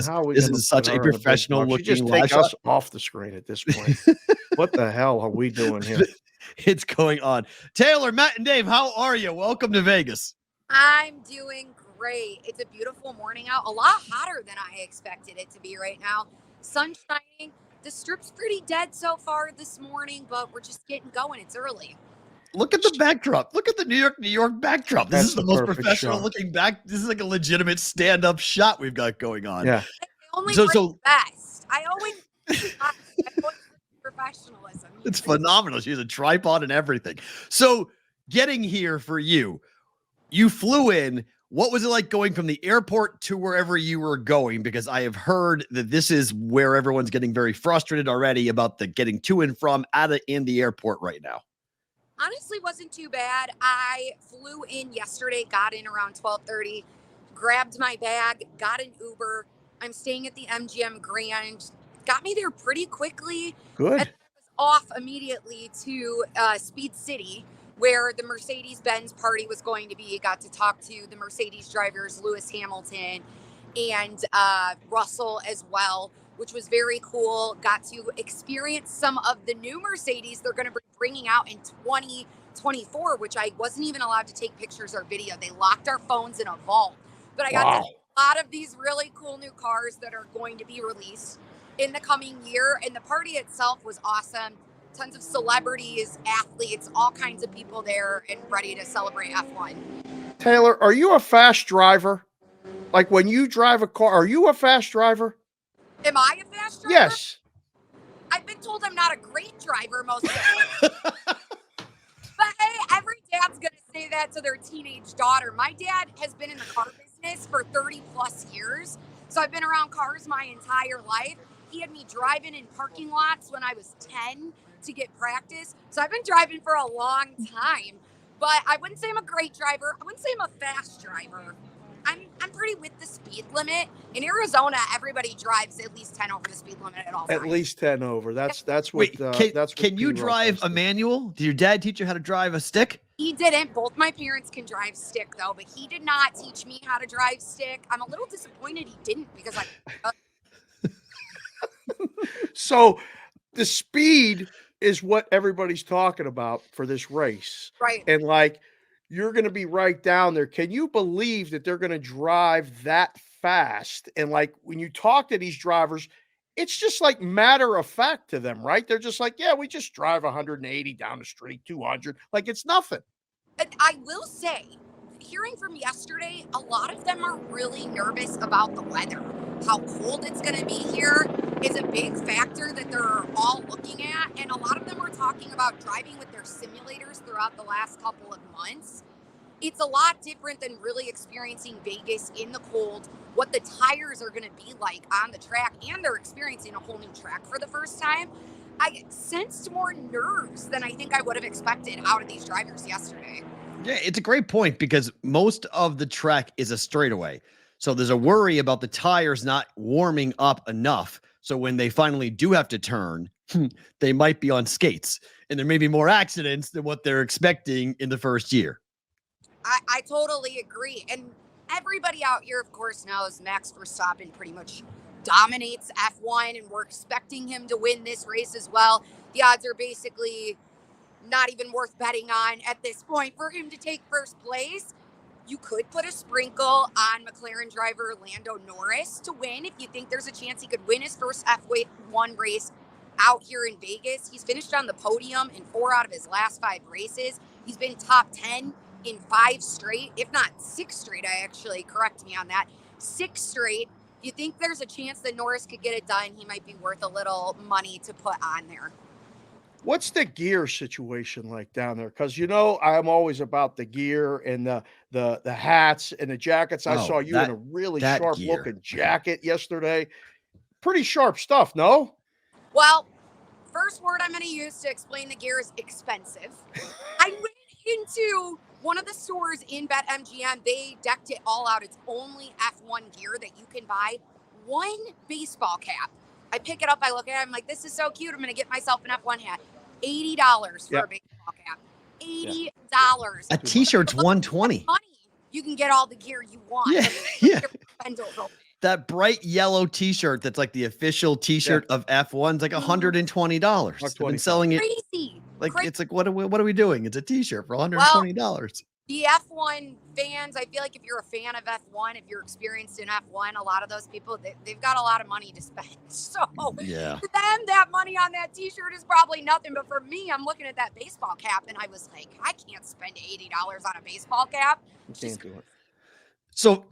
How are we This gonna is put such a her in a big professional box? You looking just live take shot. us off the screen at this point. What the hell are we doing here? It's going on. Taylor, Matt, and Dave, how are you? Welcome to Vegas. I'm doing great. It's a beautiful morning out. A lot hotter than I expected it to be right now. Sun shining. The strip's pretty dead so far this morning, but we're just getting going. It's early. Look at the backdrop. Look at the New York backdrop. This That's is the the most perfect professional shot. looking back. This is like a legitimate stand-up shot we've got going on. Yeah. I only So- bring so- the best. I always bring professionalism. It's phenomenal. She has a tripod and everything. So getting here for you, you flew in. What was it like going from the airport to wherever you were going? Because I have heard that this is where everyone's getting very frustrated already about the getting to and from in the airport right now. Honestly, wasn't too bad. I flew in yesterday, got in around 12:30, grabbed my bag, got an Uber. I'm staying at the MGM Grand. Got me there pretty quickly. Good. And I was off immediately to Speed City, where the Mercedes-Benz party was going to be. Got to talk to the Mercedes drivers, Lewis Hamilton and Russell as well, which was very cool. Got to experience some of the new Mercedes they're going to be bringing out in 2024, which I wasn't even allowed to take pictures or video. They locked our phones in a vault. But I got to see a lot of these really cool new cars that are going to be released in the coming year. And the party itself was awesome. Tons of celebrities, athletes, all kinds of people there and ready to celebrate F1. Taylor, are you a fast driver? Like when you drive a car, are you a fast driver? Am I a fast driver? Yes. I've been told I'm not a great driver most of the time. But hey, every dad's going to say that to their teenage daughter. My dad has been in the car business for 30 plus years. So I've been around cars my entire life. He had me driving in parking lots when I was 10 to get practice. So I've been driving for a long time. But I wouldn't say I'm a great driver. I wouldn't say I'm a fast driver. I'm pretty with the speed limit. In Arizona, everybody drives at least 10 over the speed limit at all times. At least 10 over. That's what Wait, that's what can you P-Rock drive does a too. manual? Did your dad teach you how to drive a stick? He didn't. Both my parents can drive stick, though, but he did not teach me how to drive stick. I'm a little disappointed he didn't because So the speed is what everybody's talking about for this race. Right. And like you're going to be right down there. Can you believe that they're going to drive that fast? And like when you talk to these drivers, it's just like matter of fact to them, right? They're just like, yeah, we just drive 180 down the street, 200. Like it's nothing. I will say, hearing from yesterday, a lot of them are really nervous about the weather. How cold it's going to be here is a big factor that they're all looking at. And a lot of them were talking about driving with their simulators throughout the last couple of months. It's a lot different than really experiencing Vegas in the cold, what the tires are going to be like on the track, and they're experiencing a whole new track for the first time. I sensed more nerves than I think I would have expected out of these drivers yesterday. Yeah, it's a great point because most of the track is a straightaway. So there's a worry about the tires not warming up enough. So when they finally do have to turn, they might be on skates and there may be more accidents than what they're expecting in the first year. I totally agree. And everybody out here, of course, knows Max Verstappen pretty much dominates F1, and we're expecting him to win this race as well. The odds are basically not even worth betting on at this point for him to take first place. You could put a sprinkle on McLaren driver Lando Norris to win if you think there's a chance he could win his first F1 race out here in Vegas. He's finished on the podium in 4 out of his last 5 races. He's been top 10 in 5 straight, if not 6 straight. Correct me on that. 6 straight. You think there's a chance that Norris could get it done? He might be worth a little money to put on there. What's the gear situation like down there? Because I'm always about the gear and the hats and the jackets. I saw you in a really sharp looking jacket yesterday. Pretty sharp stuff, no? Well, first word I'm going to use to explain the gear is expensive. I went into one of the stores in BetMGM. They decked it all out. It's only F1 gear that you can buy. One baseball cap. I pick it up. I look at it. I'm like, this is so cute. I'm going to get myself an F1 hat. $80 for a baseball cap. $80. A t-shirt's $120. Money, you can get all the gear you want. Yeah. that bright yellow T-shirt that's like the official T-shirt of F1's like $120. They've been selling it Crazy. It's like what are we doing? It's a T-shirt for $120. The F1 fans, I feel like if you're a fan of F1, if you're experienced in F1, a lot of those people, they've got a lot of money to spend. So yeah, for them, that money on that T-shirt is probably nothing. But for me, I'm looking at that baseball cap, and I was like, I can't spend $80 on a baseball cap. You can't do it. So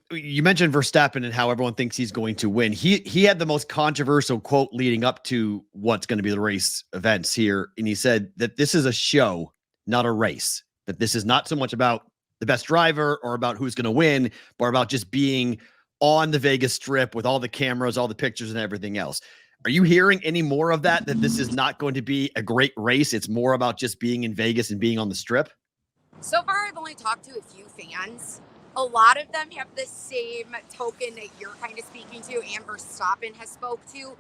you mentioned Verstappen and how everyone thinks he's going to win. He had the most controversial quote leading up to what's going to be the race events here. And he said that this is a show, not a race, that this is not so much about the best driver or about who's going to win, but about just being on the Vegas Strip with all the cameras, all the pictures and everything else. Are you hearing any more of that this is not going to be a great race? It's more about just being in Vegas and being on the Strip? So far, I've only talked to a few fans. A lot of them have the same token that you're kind of speaking to and Verstappen has spoke to.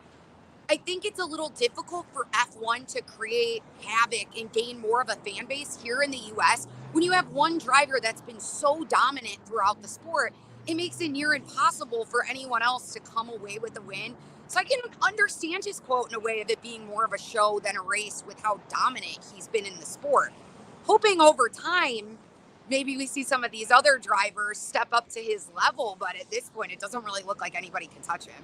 I think it's a little difficult for F1 to create havoc and gain more of a fan base here in the US. When you have one driver that's been so dominant throughout the sport, it makes it near impossible for anyone else to come away with a win. So I can understand his quote in a way of it being more of a show than a race with how dominant he's been in the sport. Hoping over time, maybe we see some of these other drivers step up to his level, but at this point, it doesn't really look like anybody can touch him.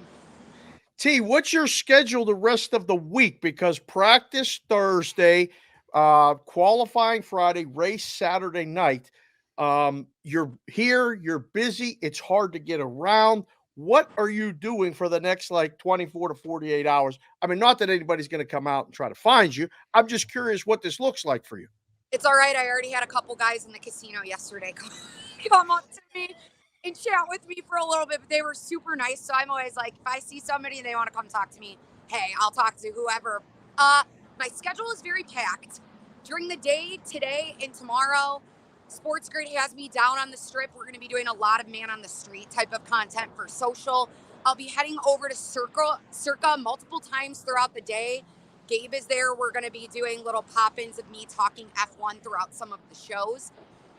T, what's your schedule the rest of the week? Because practice Thursday, qualifying Friday, race Saturday night. You're here, you're busy, it's hard to get around. What are you doing for the next like 24 to 48 hours? I mean, not that anybody's going to come out and try to find you. I'm just curious what this looks like for you. It's all right. I already had a couple guys in the casino yesterday come up to me and chat with me for a little bit, but they were super nice. So I'm always like, if I see somebody and they want to come talk to me, hey, I'll talk to whoever. My schedule is very packed. During the day, today and tomorrow, SportsGrid has me down on the Strip. We're going to be doing a lot of man on the street type of content for social. I'll be heading over to Circa multiple times throughout the day. Gabe is there. We're going to be doing little pop-ins of me talking F1 throughout some of the shows.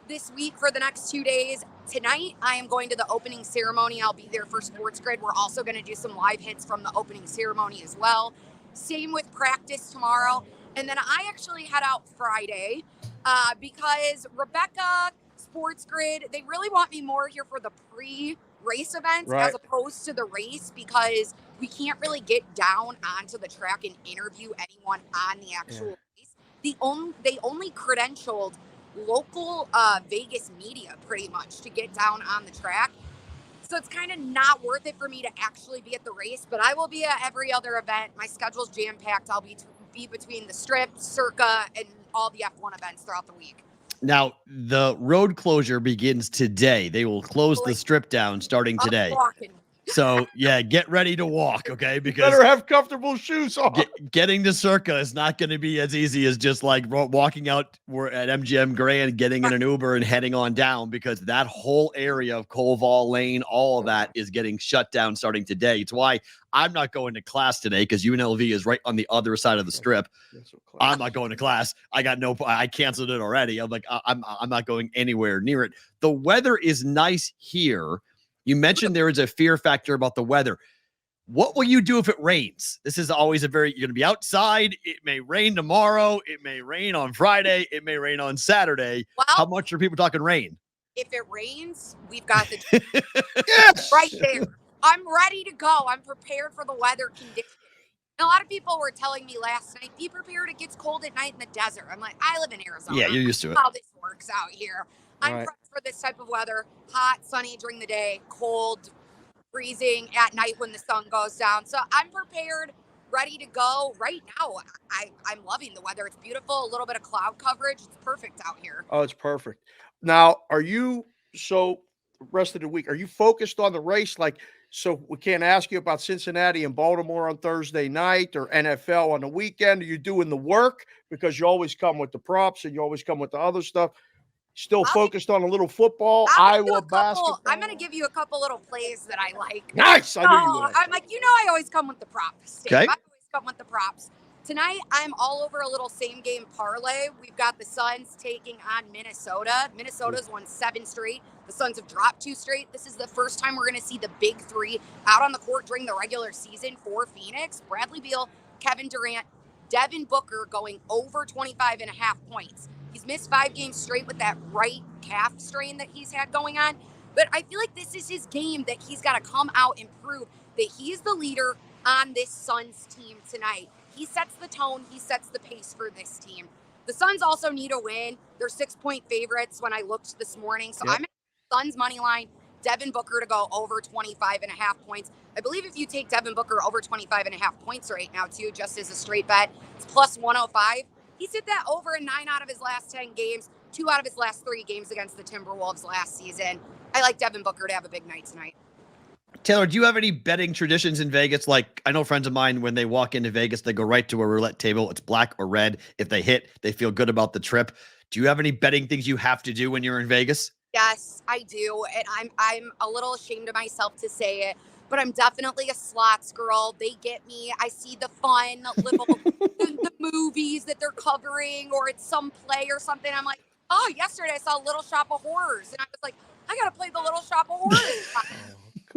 This week for the next 2 days, tonight I am going to the opening ceremony. I'll be there for SportsGrid. We're also going to do some live hits from the opening ceremony as well. Same with practice tomorrow. And then I actually head out Friday because Rebecca, SportsGrid, they really want me more here for the pre-race events as opposed to the race because we can't really get down onto the track and interview anyone on the actual race. They only credentialed local Vegas media pretty much to get down on the track. So it's kind of not worth it for me to actually be at the race, but I will be at every other event. My schedule's jam-packed. I'll be between the Strip, Circa, and all the F1 events throughout the week. Now, the road closure begins today. They will close the Strip down starting today. So, yeah, get ready to walk, okay? Because better have comfortable shoes on. Getting to Circa is not going to be as easy as just like walking out at MGM Grand, getting in an Uber and heading on down because that whole area of Koval Lane, all of that is getting shut down starting today. It's why I'm not going to class today because UNLV is right on the other side of the Strip. I'm not going to class. I canceled it already. I'm like, I'm not going anywhere near it. The weather is nice here. You mentioned there is a fear factor about the weather. What will you do if it rains? This is always you're going to be outside. It may rain tomorrow. It may rain on Friday. It may rain on Saturday. Well, how much are people talking rain? If it rains, we've got the yes! Right there. I'm ready to go. I'm prepared for the weather conditions. And a lot of people were telling me last night, be prepared. It gets cold at night in the desert. I'm like, I live in Arizona. Yeah, you're used to it. How this works out here. I'm prepped for this type of weather. Hot, sunny during the day, cold, freezing at night when the sun goes down. So I'm prepared, ready to go. Right now, I'm loving the weather. It's beautiful. A little bit of cloud coverage. It's perfect out here. Oh, it's perfect. Now, the rest of the week, are you focused on the race? So we can't ask you about Cincinnati and Baltimore on Thursday night or NFL on the weekend. Are you doing the work? Because you always come with the props and you always come with the other stuff. Still focused on a little football, Iowa basketball. I'm going to give you a couple little plays that I like. Nice. I knew you would. I'm like, I always come with the props. Okay. I always come with the props. Tonight, I'm all over a little same game parlay. We've got the Suns taking on Minnesota. Minnesota's won 7 straight. The Suns have dropped 2 straight. This is the first time we're going to see the big 3 out on the court during the regular season for Phoenix. Bradley Beal, Kevin Durant, Devin Booker going over 25.5 points. He's missed 5 games straight with that right calf strain that he's had going on. But I feel like this is his game that he's got to come out and prove that he's the leader on this Suns team tonight. He sets the tone. He sets the pace for this team. The Suns also need a win. They're 6-point favorites when I looked this morning. So I'm at Suns money line, Devin Booker to go over 25.5 points. I believe if you take Devin Booker over 25.5 points right now, too, just as a straight bet, it's plus 105. He's hit that over in 9 out of his last 10 games, 2 out of his last 3 games against the Timberwolves last season. I like Devin Booker to have a big night tonight. Taylor, do you have any betting traditions in Vegas? Like, I know friends of mine, when they walk into Vegas, they go right to a roulette table. It's black or red. If they hit, they feel good about the trip. Do you have any betting things you have to do when you're in Vegas? Yes, I do. And I'm a little ashamed of myself to say it, but I'm definitely a slots girl. They get me. I see the fun little the movies that they're covering, or it's some play or something. I'm like, oh, yesterday I saw Little Shop of Horrors. And I was like, I got to play the Little Shop of Horrors.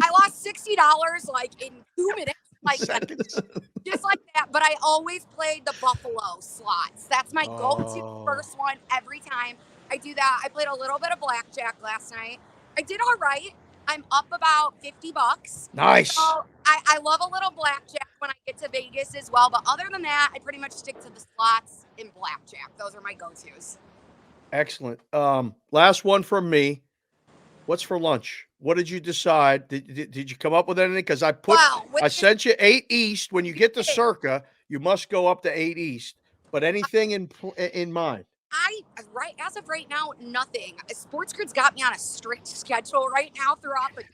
I lost $60 like in 2 minutes, like just like that. But I always played the Buffalo slots. That's my go-to first one every time. I do that. I played a little bit of blackjack last night. I did all right. I'm up about $50. Nice. So I love a little blackjack when I get to Vegas as well. But other than that, I pretty much stick to the slots and blackjack. Those are my go-tos. Excellent. Last one from me. What's for lunch? What did you decide? Did you come up with anything? Because I sent you 8 East. When you get to Circa, you must go up to 8 East. But anything in mind? As of right now, nothing. SportsGrid's got me on a strict schedule right now throughout the day.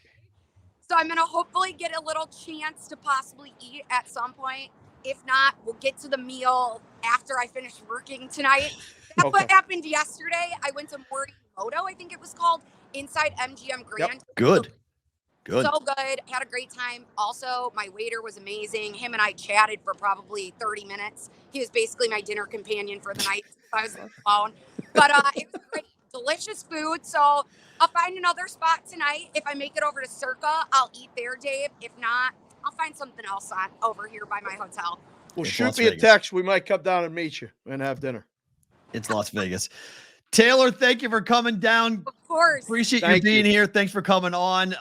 So I'm going to hopefully get a little chance to possibly eat at some point. If not, we'll get to the meal after I finish working tonight. That's what happened yesterday. I went to Morimoto, I think it was called, inside MGM Grand. Yep. Good. So good. Had a great time. Also, my waiter was amazing. Him and I chatted for probably 30 minutes. He was basically my dinner companion for the night. I was alone. But it was great. Delicious food. So I'll find another spot tonight. If I make it over to Circa, I'll eat there, Dave. If not, I'll find something else over here by my hotel. Well, shoot me a text. We might come down and meet you and have dinner. It's Las Vegas. Taylor, thank you for coming down. Of course. Appreciate you being here. Thanks for coming on.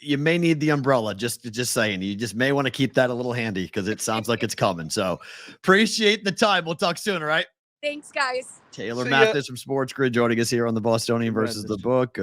You may need the umbrella. Just saying. You just may want to keep that a little handy because it sounds like it's coming. So appreciate the time. We'll talk soon. All right. Thanks, guys. Taylor Mathis from SportsGrid joining us here on the Bostonian versus the Book.